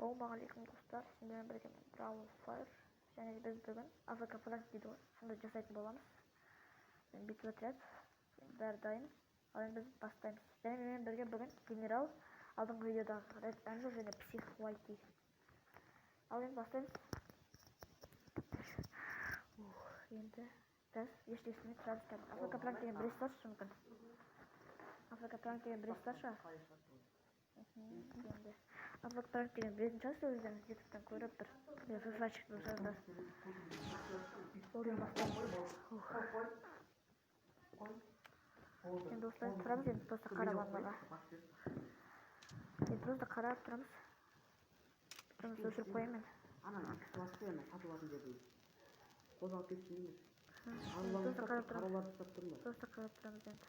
Ассалаумағалейкум достар, сіздермен бірге мен Brawl Fire, және біз бүгін АФК Франк дейді ғой, сонда жасайтын боламыз. Мен бүйтіп отырады, бәрі дайын, ал енді біз бастаймыз. Және менімен бірге бүгін генерал, алдыңғы видеодағы Red Angel және Псих Whitey. Ал енді бастаймыз. Енді біз ештесіне тұрады екен. АФК Франк деген бір старшы мүмкін. АФК Франк деген бір старшы. Енді АФК Франк деген білетін шығарсыз өздеріңіз ютубтан көріп бір фифачик болсаңыздар. Олдан бастаймыз. Енді осылай тұрамыз, енді просто қарап алуға. Енді просто қарап тұрамыз. Тұрмыз өшіріп қояйын мен. Просто қарап тұрамыз енді.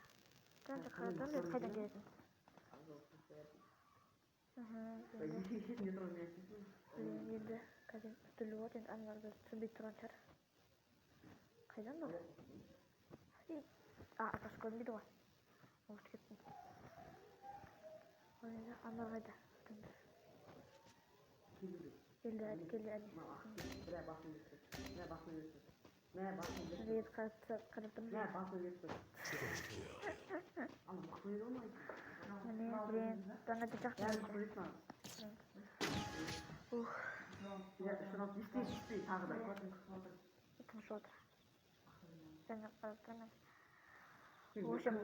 Қайдан келетін? Енді қазір түрлі болады, енді аналарды түсінбей тұрған шығар. Қайдан бұл? Атасы көрінбейді ғой. Ұмытып кеттім. Ол енді анар қайда? Келді әне. Енді қарап тұрмыз. Міне, блин, жаңа да жақты екен. Тыныш отыр. Жаңа қарап тұрмын. В общем,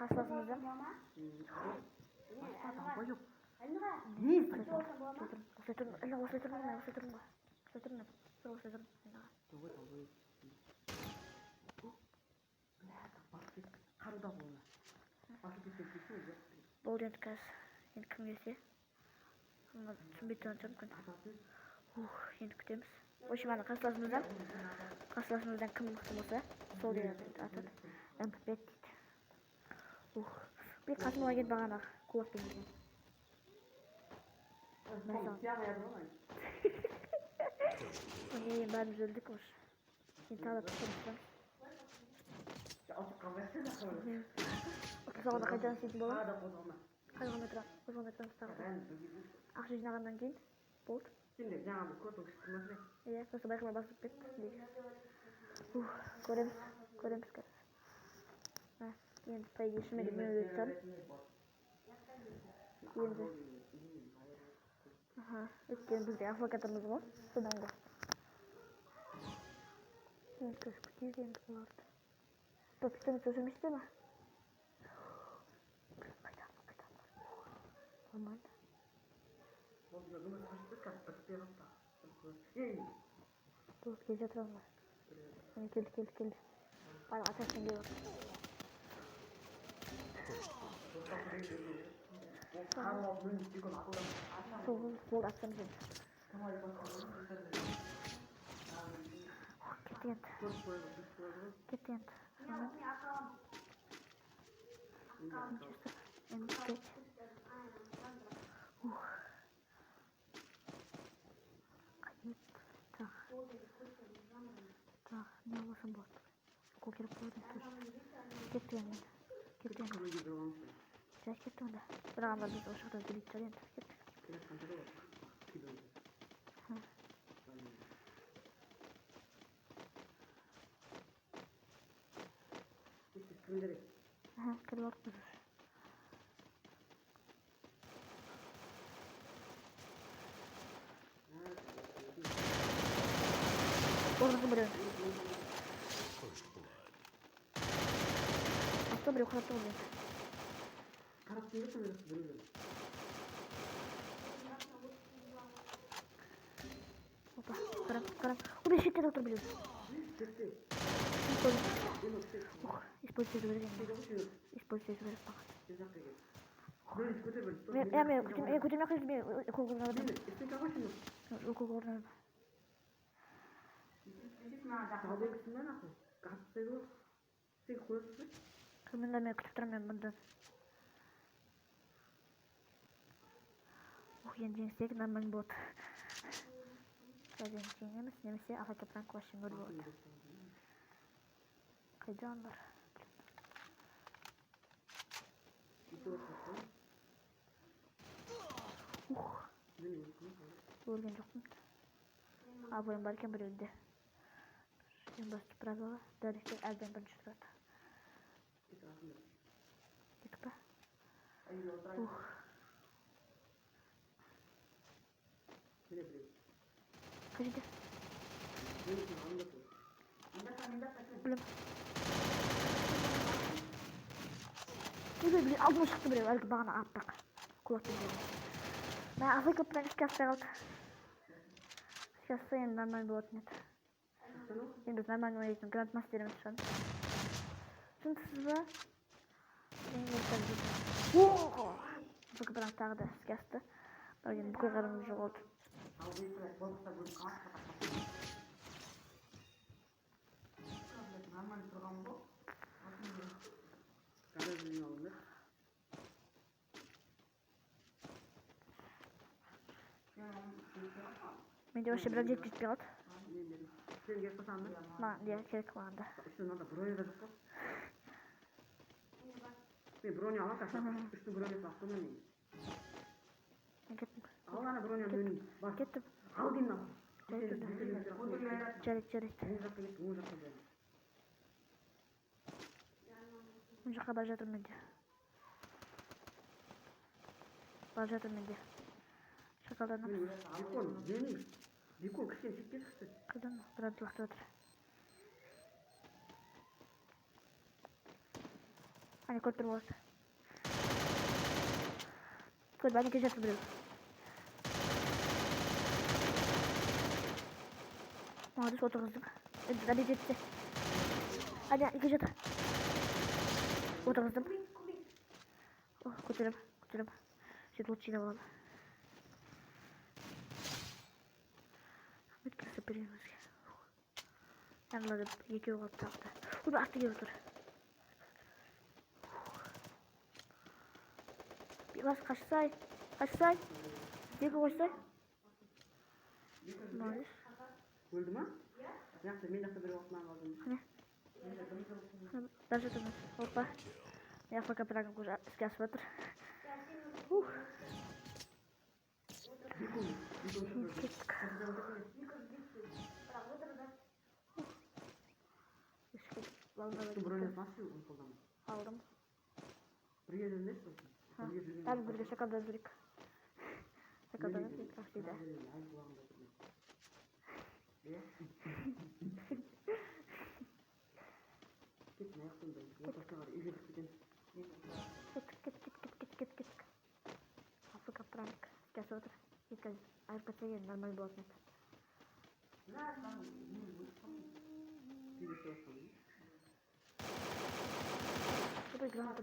қарсыласымыздан болды енді қазір. Енді кім келсе түсінбей тұрған шығар мүмкін. Енді күтеміз. В общем, ана қарсыласымыздан кім мықты болса сол деген атады. MP5 дейді. Bir Kasım'a git bana kulak dinleyin. Mesela ben üzüldük hoş. İntihar tutmuşlar. Sonra kaçan sizin bola? Kaçan metre tutarım. Akşam jinagandan keyin болды. Şimdi жаңа көтөк çıkmaz ne? Iya, просто байқамай басып кетті. Көреміз қазір. Енді по идее шынымен мен өтсем. Енді. Өйткені бізде АФК-тамыз ғой, содан ғой. Енді көз күтейік енді бұларды. Топтың сөзімізде ма? Қайдан. Нормально. Бұл келе жатыр ма? Міне келді. Бара атасың келіп отыр. Болды атсам жеді. Кетті енді. Не болсам болады. Қол керек қойдым тұр. Кетті енді. Жай кетті онда. Бірақ анда біз осы жақта келейік шығар енді. Кеттік. Кіріп алып біз. Орныңғы біреу. Аста біреу қарап тұр мен. Қарап тұр біреу. Опа, қарап. О, бе шеттен отыр біреу. Используй жіберген. Мен көтермей қойып жүрмей. Кімінді мен күтіп тұрам мен бұндан. Енді жеңістегі нормально болады. Қазір жеңеміз, немесе АФК Франк вообще нөл болады. Қайдан бар? Görgen jokmun. Aboyun barken bir önde. En basit prazola. Dörtte elden birinci turadi. Gitip ba? Kaçıncı? Bilmem. Biri altıma çıktı biri. Belki bana attık. Kulak dinledim. Ben Afrika plan şikayet kaldı. Şikayetse yeniden ben bir otnet. Şimdi biz hemen oynayacağım. Grandmaster'imiz şu an. Şimdi size benim göstereceğim. Afrika plan tağda şikayette. Böyle bu kadarımız yok oldu. Menде başta biraz jet pilot. Ben diye gerek vardı. Broni ala kaçak. Üstü broni baktım ben. Gittim. Allah'ına broni döneyim. Bak. Gittim. Al dinle. Çelik. Mıncaka barjatım mende. Şakaldanım. Dikol kışın çıktı. Kadın mı? Biraz vakti otur. Hani kod bir olsa. Kod ben iki jatı duruyorum. Muhadis otur kızım. Hadi jetti. Hadi iki jatı. Otur kızım. Oh kuturum. Şimdi uçuyla bağlı. Bitkisi birimiz. Yanladım. Yeki yok aptalda. Bu da attı gibi otur. Biraz kaçsay. Yeki koşsay. Muhadis. Öldü mü? Yaptı. Ben de bir okman aldım. Hani? Даже это опа. Я пока прям уже сейчас смотрю. Aldım. Tabii burada şakadan duruyor. Şakadan duruyor. Aslında. Git. Afrika prank. Сейчас вот. Иказ. РПЦ нормально будет. Какой грант?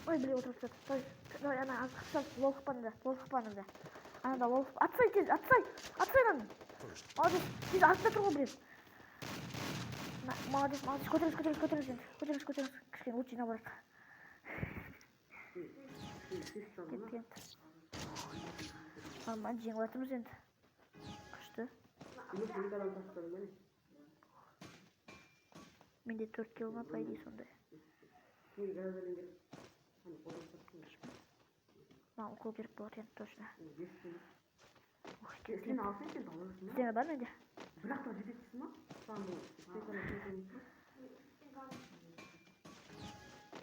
Ой, блин, вот это. Стой, она волк панда. Она да, волк. Отстой, нам. Молодец, ты отстой трогай, блин. Молодец, көтеріңіз. Кішкене лучше наоборот. Кеткен. Нормально, жеңіп жатырмыз енді. Күшті. Менде 4 кило ма, по идее, сондай. Маған укол керек болады енді, точно. Сені бар менде?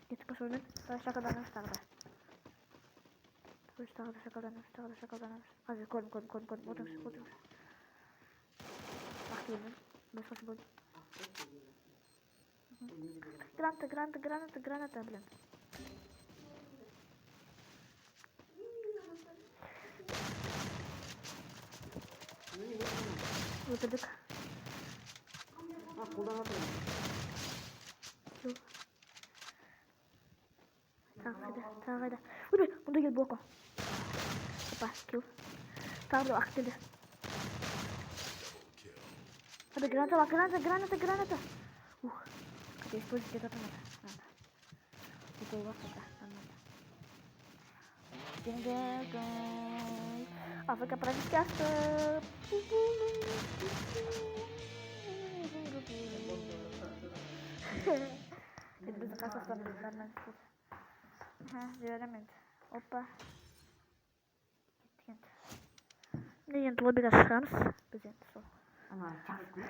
Кетіп қашуымен шақалданамыз тағы да. Тағы да шақалданамыз. Қазір көрдім. Отырыңыз. Бақты бөлдім. Басқасы бөлдім. Граната, блин. Өтірдік. Тағы қайда. Ой, мұнда кел блоко. Опа, кел. Тағы бір уақыт келді. Hadi granata. Қате использовать етіп атамады. Bu gol var burada. Anladım. Afrika pratik yaptı. Şimdi bizi kasaslanmışlar. Ha, göremedim. Hoppa. Gitti. Ne yent lobiga çıkarız? Biz yent sol. Ama çıkıp mı?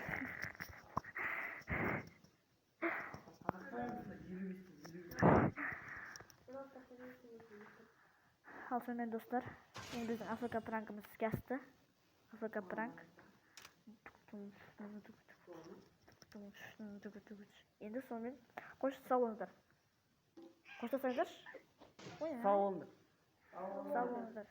Halsın dostlar. Şimdi bizim Afrika prankımız kesti. Afrika prank. Endi sonra koş salonlar. Koştasanızlar. Sağ olun. Salonlar.